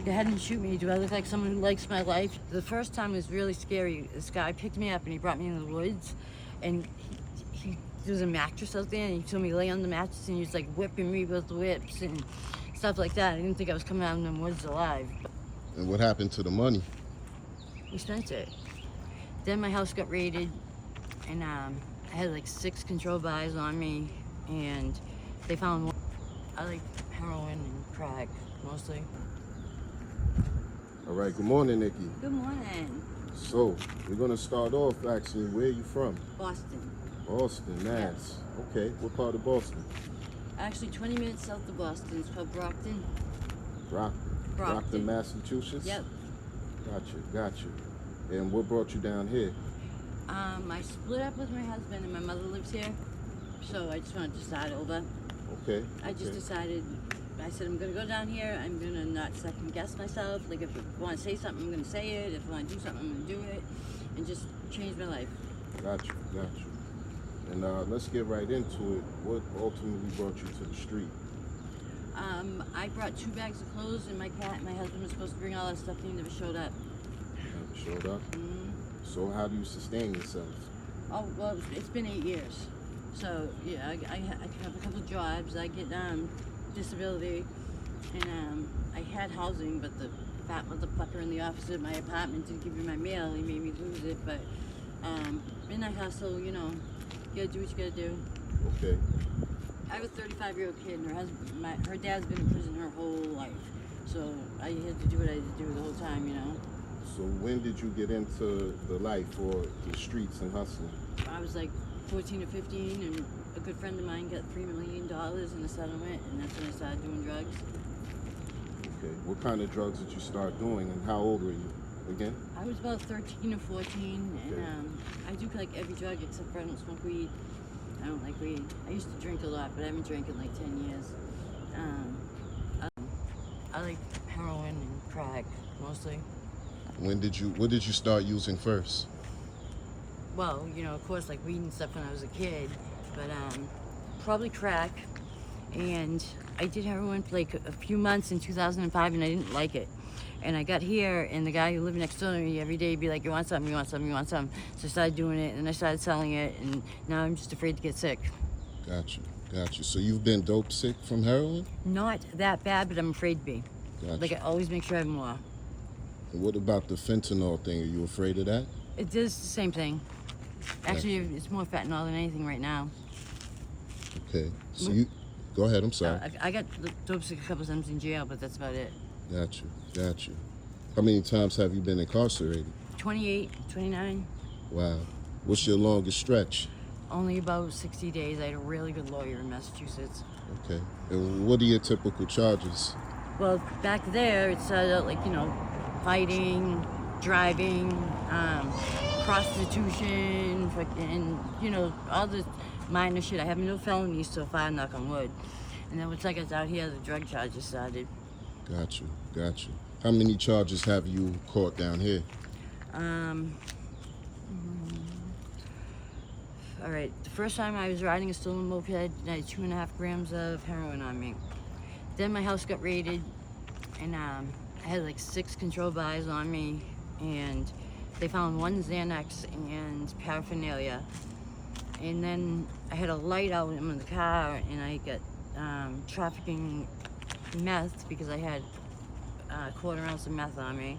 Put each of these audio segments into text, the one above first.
Go ahead and shoot me. Do I look like someone who likes my life? The first time was really scary. This guy picked me up and he brought me into the woods, and there was a mattress out there, and he told me to lay on the mattress, and he was like whipping me with whips and stuff like that. I didn't think I was coming out in the woods alive. And what happened to the money? We spent it. Then my house got raided, and I had like 6 controlled buys on me, and they found one. I like heroin and crack mostly. All right, good morning, Nikki. Good morning. So, we're gonna start off actually, where are you from? Boston. Boston, Mass. Okay, what part of Boston? Actually, 20 minutes south of Boston. It's called Brockton. Brockton, Massachusetts? Yep. Got you. And what brought you down here? I split up with my husband, and my mother lives here, so I just wanted to start over. Okay. I just decided, I said, I'm going to go down here. I'm going to not second guess myself. Like, if I want to say something, I'm going to say it. If I want to do something, I'm going to do it. And just change my life. Got you. And let's get right into it. What ultimately brought you to the street? I brought 2 bags of clothes and my cat. My husband was supposed to bring all that stuff, and he never showed up. Never showed up? Mm-hmm. So how do you sustain yourself? Oh, well, it's been 8 years. So, yeah, I have a couple of jobs. I get disability, and I had housing, but the fat motherfucker in the office at my apartment didn't give me my mail. He made me lose it, but then I hustle, you know. You gotta do what you gotta do. Okay. I have a 35-year-old kid, and her dad's been in prison her whole life. So I had to do what I had to do the whole time, you know. So when did you get into the life or the streets and hustling? I was like 14 or 15, and a good friend of mine got $3 million in a settlement, and that's when I started doing drugs. Okay. What kind of drugs did you start doing, and how old were you again? I was about 13 or 14, Okay. and I do like every drug except for I don't smoke weed. I don't like weed. I used to drink a lot, but I haven't drank in like 10 years. I like heroin and crack mostly. What did you start using first? Well, you know, of course, like weed and stuff when I was a kid, but probably crack. And I did heroin for like a few months in 2005, and I didn't like it. And I got here, and the guy who lived next door to me every day would be like, you want something, you want something, you want something. So I started doing it, and I started selling it, and now I'm just afraid to get sick. Got you. So you've been dope sick from heroin? Not that bad, but I'm afraid to be. Got Like, you. I always make sure I have more. And what about the fentanyl thing? Are you afraid of that? It does the same thing. Actually, it's more fentanyl than anything right now. Okay. So you go ahead. I'm sorry. I got dope sick a couple times in jail, but that's about it. Got you. How many times have you been incarcerated? 28, 29. Wow. What's your longest stretch? Only about 60 days. I had a really good lawyer in Massachusetts. Okay. And what are your typical charges? Well, back there, it started out like, you know, fighting, driving, prostitution, and, you know, all the minor shit. I have no felonies so far, knock on wood. And then once I got out here, the drug charges started. Got you. How many charges have you caught down here? All right, the first time I was riding a stolen moped, and I had 2.5 grams of heroin on me. Then my house got raided, and I had like 6 controlled buys on me, and they found 1 Xanax and paraphernalia. And then I had a light out in the car, and I got trafficking meth because I had a 1/4 ounce of meth on me.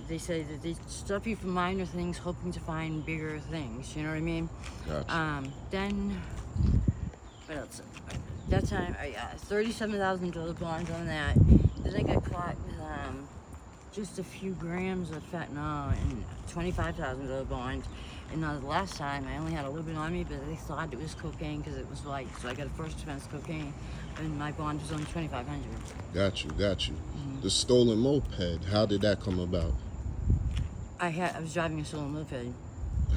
They say that they stop you from minor things, hoping to find bigger things. You know what I mean? Gotcha. Then what else? That time, $37,000 bond on that. Then I got caught with just a few grams of fentanyl and $25,000 bond. And the last time, I only had a little bit on me, but they thought it was cocaine because it was light. So I got a first offense cocaine, and my bond was only $2,500. Got you. Mm-hmm. The stolen moped, how did that come about? I was driving a stolen moped.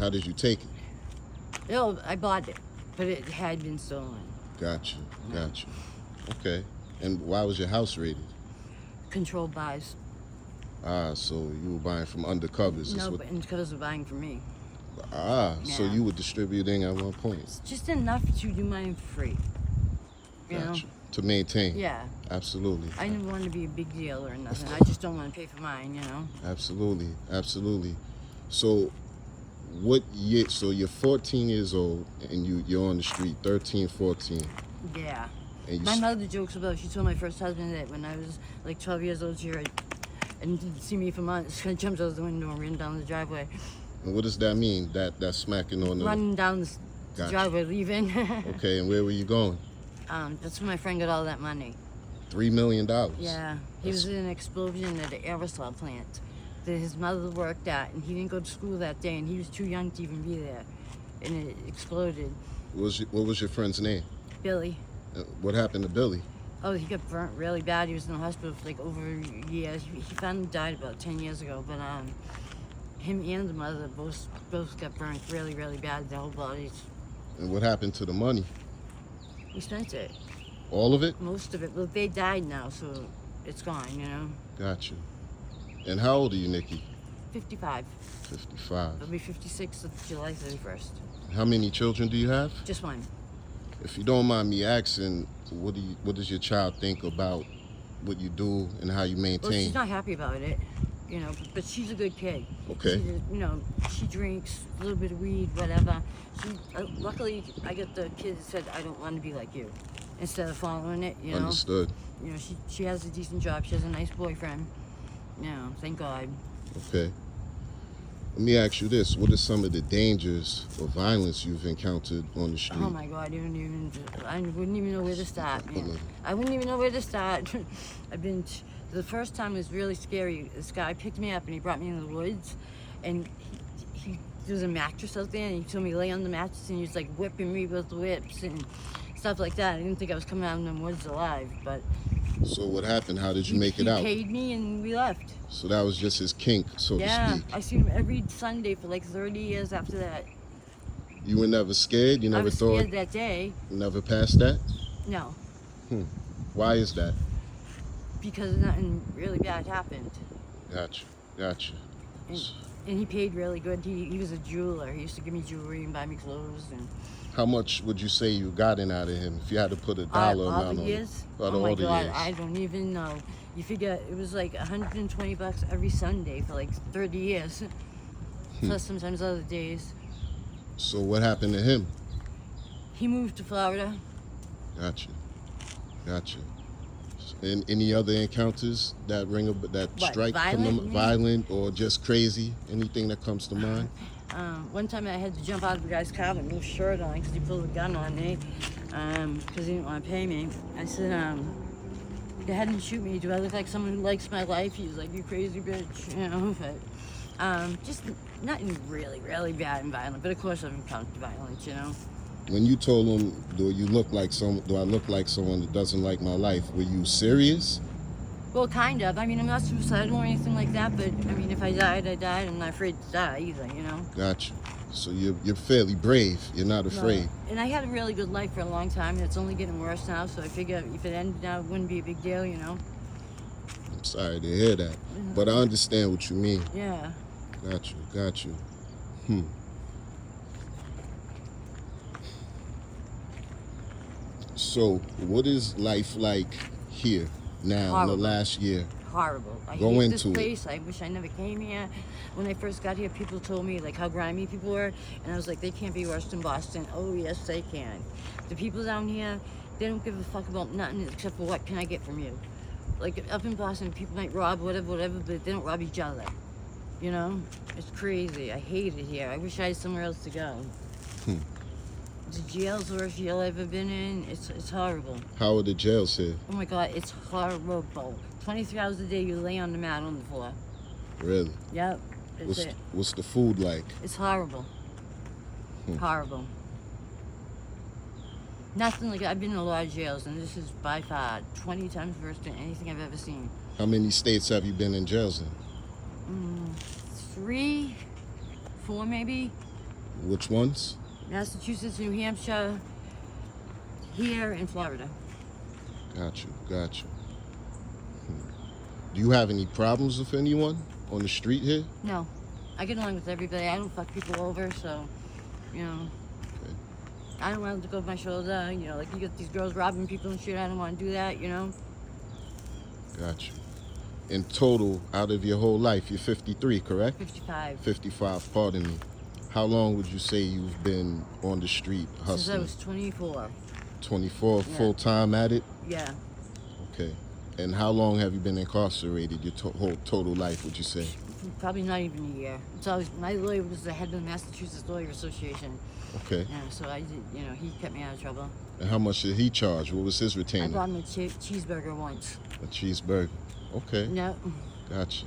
How did you take it? No, I bought it, but it had been stolen. Got you. Okay. And why was your house raided? Controlled buys. So you were buying from undercovers? No, but undercovers were buying from me. So you were distributing at one point? It's just enough to do mine for free. You know? To maintain. Yeah. Absolutely. I didn't want to be a big deal or nothing. I just don't want to pay for mine, you know? Absolutely. Absolutely. So what year, so you're 14 years old and you're on the street, 13, 14. Yeah. And you My mother jokes about, she told my first husband that when I was like 12 years old, she heard, and didn't see me for months, she jumped out the window and ran down the driveway. And what does that mean? That's smacking on the... Running down the Gotcha. driveway, leaving. Okay, and where were you going? That's where my friend got all that money. $3 million. Yeah. He was in an explosion at an aerosol plant that his mother worked at, and he didn't go to school that day, and he was too young to even be there. And it exploded. What was your friend's name? Billy. What happened to Billy? Oh, he got burnt really bad. He was in the hospital for like over years. He finally died about 10 years ago, but him and the mother both got burnt really, really bad, their whole bodies. And what happened to the money? We spent it. All of it? Most of it. Well, they died now, so it's gone, you know? Gotcha. And how old are you, Nikki? 55. 55. I'll be 56 July 31st. How many children do you have? Just one. If you don't mind me asking, what does your child think about what you do and how you maintain? Well, she's not happy about it, you know, but she's a good kid. Okay. You know, she drinks a little bit of weed, whatever. Luckily, I got the kid that said, I don't want to be like you, instead of following it, you know. Understood. You know, she has a decent job. She has a nice boyfriend. You know, thank God. Okay. Let me ask you this. What are some of the dangers or violence you've encountered on the street? Oh my God, I wouldn't even know where to start, man. I wouldn't even know where to start. The first time was really scary. This guy picked me up and he brought me into the woods, and there was a mattress out there, and he told me to lay on the mattress, and he was like whipping me with whips and stuff like that. I didn't think I was coming out in the woods alive, but... So what happened? How did you make it out? He paid me and we left. So that was just his kink, so to Yeah, speak. I seen him every Sunday for like 30 years after that. You were never scared? You never I was thought? scared that day. Never passed that? No, Why is that? because nothing really bad happened. Gotcha. And he paid really good. He was a jeweler. He used to give me jewelry and buy me clothes. And How much would you say you gotten out of him if you had to put a dollar all amount the on years? it? Oh my God, I don't even know. You figure it was like $120 every Sunday for like 30 years. Plus sometimes other days. So what happened to him? He moved to Florida. Gotcha. And any other encounters that strike violent? violent or just crazy? Anything that comes to mind? One time I had to jump out of a guy's car with no shirt on because he pulled a gun on me because he didn't want to pay me. I said, go ahead and shoot me. Do I look like someone who likes my life? He was like, you crazy bitch, you know. But just nothing really, really bad and violent. But of course I've encountered violence, you know. When you told him, do I look like someone that doesn't like my life, were you serious? Well, kind of. I mean, I'm not suicidal or anything like that, but I mean, if I died, I died. I'm not afraid to die either, you know. Gotcha. So you're fairly brave. You're not afraid. No. And I had a really good life for a long time, and it's only getting worse now. So I figure if it ended now, it wouldn't be a big deal, you know. I'm sorry to hear that, but I understand what you mean. Yeah. Got you. So, what is life like here now Horrible. in the last year? Horrible. I Go hate this into it. place. I wish I never came here. When I first got here, people told me like how grimy people were, and I was like, they can't be worse than Boston. Oh yes, they can. The people down here, they don't give a fuck about nothing except for what can I get from you. Like up in Boston, people might rob whatever, but they don't rob each other. You know, it's crazy. I hate it here. I wish I had somewhere else to go. The jail's the worst jail I've ever been in. It's horrible. How are the jails here? Oh my God, it's horrible. 23 hours a day, you lay on the mat on the floor. Really? Yep, that's it. What's the food like? It's horrible. Horrible. Nothing like I've been in a lot of jails, and this is by far 20 times worse than anything I've ever seen. How many states have you been in jails in? 3, 4 maybe. Which ones? Massachusetts, New Hampshire, here, and Florida. Got you. Do you have any problems with anyone on the street here? No, I get along with everybody. I don't fuck people over, so, you know. Okay. I don't want to look over my shoulder. You know, like you get these girls robbing people and shit. I don't want to do that. You know. Got you. In total, out of your whole life, you're 53, correct? 55. 55. Pardon me. How long would you say you've been on the street hustling? Since I was 24. 24, Yeah. full time at it? Yeah. Okay. And how long have you been incarcerated? Your whole total life, would you say? Probably not even a year. It's always, my lawyer was the head of the Massachusetts Lawyer Association. Okay. Yeah, so I did, you know, he kept me out of trouble. And how much did he charge? What was his I retainer? bought him a cheeseburger once. A cheeseburger. Okay. No. Gotcha.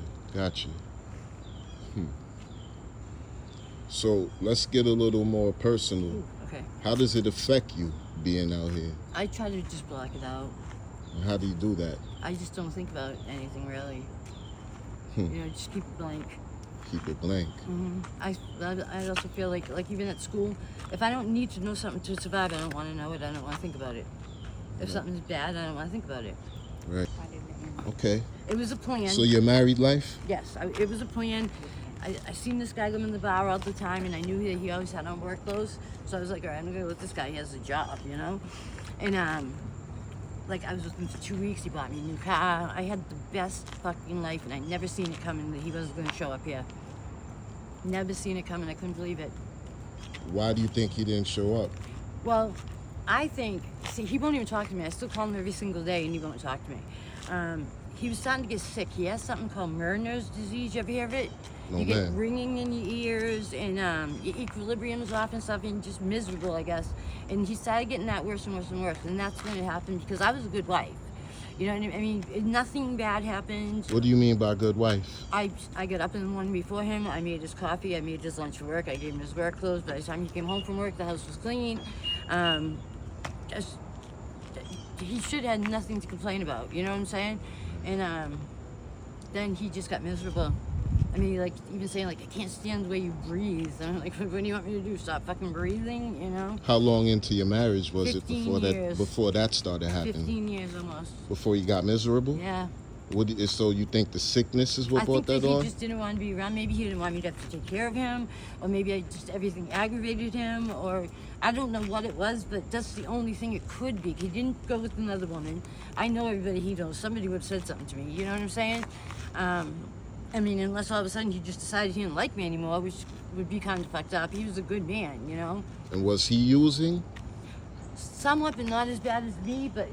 So let's get a little more personal. Ooh, okay. How does it affect you being out here? I try to just block it out. And how do you do that? I just don't think about anything really. You know, just keep it blank. Keep it blank. I also feel like even at school, if I don't need to know something to survive, I don't want to know it. I don't want to think about it. If something's bad, I don't want to think about it. Right. Okay. It was a plan. So your married life? Yes, it was a plan. I seen this guy come in the bar all the time, and I knew that he always had on work clothes. So I was like, all right, I'm gonna go with this guy. He has a job, you know. And like I was with him for 2 weeks. He bought me a new car. I had the best fucking life, and I never seen it coming that he wasn't gonna show up here. Never seen it coming. I couldn't believe it. Why do you think he didn't show up? Well, I think, see, he won't even talk to me. I still call him every single day, and he won't talk to me. He was starting to get sick. He has something called Murner's disease. You ever hear of it? No, You get man. ringing in your ears, and your equilibrium's off and stuff, and just miserable, I guess. And he started getting that worse and worse and worse, and that's when it happened because I was a good wife. You know what I mean? Nothing bad happened. What do you mean by good wife? I got up in the morning before him. I made his coffee. I made his lunch for work. I gave him his work clothes. By the time he came home from work, the house was clean. Just, he should have had nothing to complain about. You know what I'm saying? And then he just got miserable. I mean, like, even saying, like, I can't stand the way you breathe. And I'm like, what do you want me to do? Stop fucking breathing, you know? How long into your marriage was it 15 years. before that started happening? 15 years almost. Before you got miserable? Yeah. So you think the sickness is what I brought think that that on? he just didn't want to be around. Maybe he didn't want me to have to take care of him, or maybe everything aggravated him, or I don't know what it was, but that's the only thing it could be. He didn't go with another woman. I know everybody he knows. Somebody would have said something to me. You know what I'm saying? I mean, unless all of a sudden he just decided he didn't like me anymore, which would be kind of fucked up. He was a good man, you know? And was he using? Somewhat, but not as bad as me, but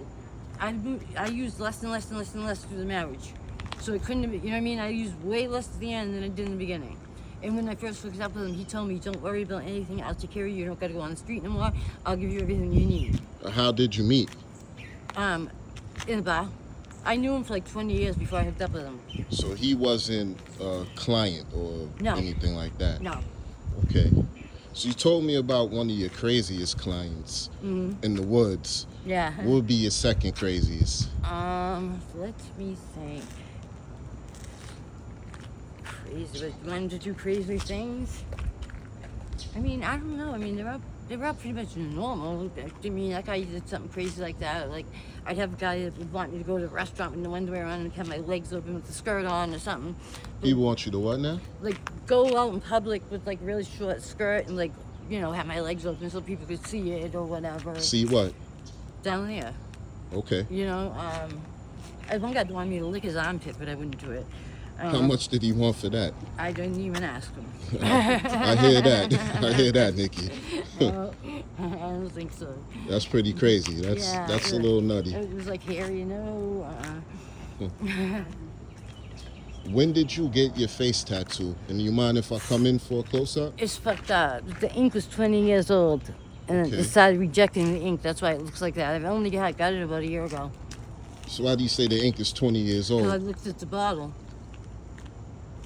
I used less and less and less and less through the marriage. So it couldn't have been, you know what I mean? I used way less at the end than I did in the beginning. And when I first hooked up with him, he told me, don't worry about anything. I'll take care of you. You don't got to go on the street no more. I'll give you everything you need. How did you meet? In a bar. I knew him for like 20 years before I hooked up with him. So he wasn't a client or No. anything like that? No. Okay. So you told me about one of your craziest clients in the woods. Yeah. What would be your second craziest? Let me think. Crazy, but one to do crazy things? I mean, I don't know. I mean, they were all pretty much normal. I mean, that guy did something crazy like that. Like, I'd have a guy that would want me to go to a restaurant with no underwear on and have my legs open with the skirt on or something. He want you to what now? Like, go out in public with, like, really short skirt and, like, you know, have my legs open so people could see it or whatever. See what? Down there. Okay. You know, one guy wanted me to lick his armpit, but I wouldn't do it. How much did he want for that? I didn't even ask him. I hear that. I hear that, Nicky. I don't think so. That's pretty crazy. That's a little nutty. It was like hairy, you know. When did you get your face tattoo? And you mind if I come in for a close-up? It's fucked up. The ink was 20 years old, and Okay. it started rejecting the ink. That's why it looks like that. I've only got it about a year ago. So why do you say the ink is 20 years So I old? looked at the bottle.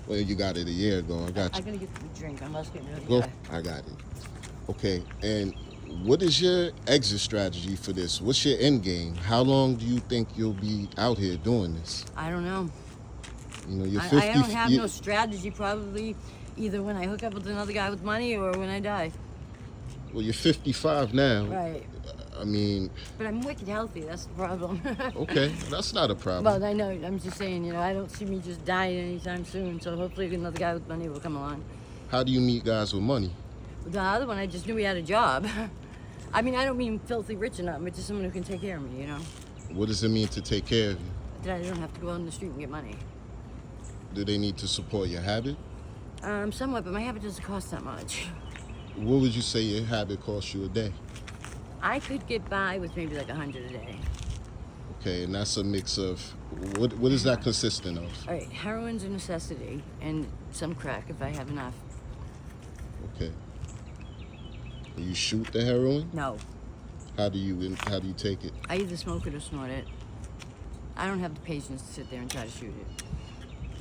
Well, you got it a year ago. I got I you. gotta get the drink. I must get rid of Go. it. I got it. Okay. And what is your exit strategy for this? What's your end game? How long do you think you'll be out here doing this? I don't know. You know, you're 50. I don't have no strategy. Probably either when I hook up with another guy with money or when I die. Well, you're 55 now. Right. I mean, But I'm wicked healthy. That's the problem. okay, that's not a problem. Well, I know. I'm just saying, you know, I don't see me just dying anytime soon. So hopefully another guy with money will come along. How do you meet guys with money? The other one, I just knew he had a job. I mean, I don't mean filthy rich enough, but just someone who can take care of me, you know? What does it mean to take care of you? That I don't have to go out on the street and get money. Do they need to support your habit? Somewhat, but my habit doesn't cost that much. What would you say your habit costs you a day? I could get by with maybe like 100 a day. Okay, and that's a mix of, what is that consistent of? All right, heroin's a necessity, and some crack if I have enough. Okay. You shoot the heroin? No, How do you take it? I either smoke it or snort it. I don't have the patience to sit there and try to shoot it.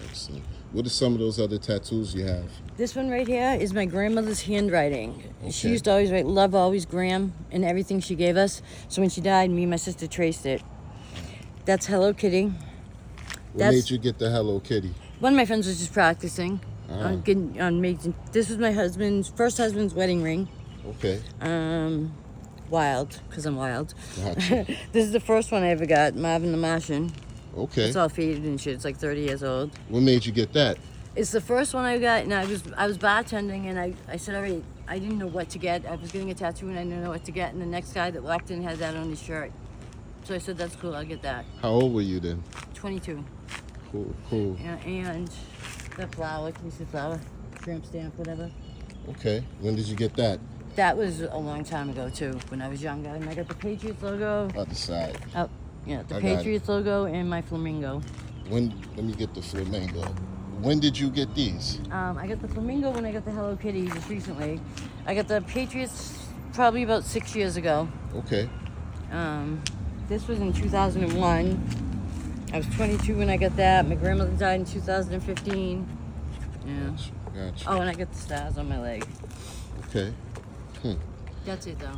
Excellent. What are some of those other tattoos you have? This one right here is my grandmother's handwriting. She Okay. used to always write "Love Always Graham" in everything she gave us. So when she died, me and my sister traced it. That's Hello Kitty. What That's- made you get the Hello Kitty? One of my friends was just practicing Ah. on making. This was my first husband's wedding ring. Okay. Wild, because I'm wild. Gotcha. This is the first one I ever got, Marvin the Martian. Okay. It's all faded and shit. It's like 30 years old. What made you get that? It's the first one I got, and I was bartending, and I said, all right, I didn't know what to get. I was getting a tattoo, and I didn't know what to get. And the next guy that walked in had that on his shirt. So I said, that's cool, I'll get that. How old were you then? 22. Cool. And the flower, can you see the flower? Tramp stamp, whatever. Okay. When did you get that? That was a long time ago, too, when I was younger. And I got the Patriots logo. Other side. Oh, yeah, the I got it. Patriots logo and my flamingo. Let me get the flamingo. When did you get these? I got the flamingo when I got the Hello Kitty just recently. I got the Patriots probably about 6 years ago. Okay. This was in 2001. I was 22 when I got that. My grandmother died in 2015. Yeah. Gotcha. Oh, and I got the stars on my leg. Okay. That's it, though.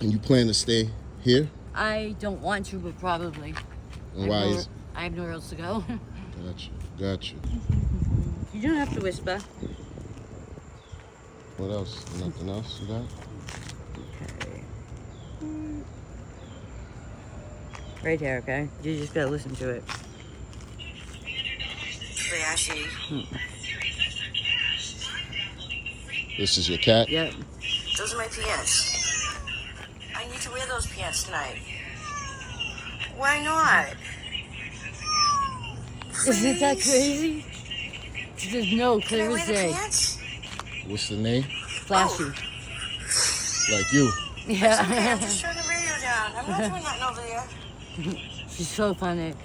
And you plan to stay here? I don't want to, but probably. And why is? I have nowhere else to go. Gotcha. You don't have to whisper. What else? Nothing else you got? Okay. Right here, okay? You just gotta listen to it. Flashy. This is your cat? Yep. Those are my pants. I need to wear those pants tonight. Why not? Isn't that crazy? There's no Can I clear wear as the day. pants? What's the name? Flashy. Like you. Okay, I'm Yeah. just turning the radio down. I'm not doing nothing over there. She's so funny.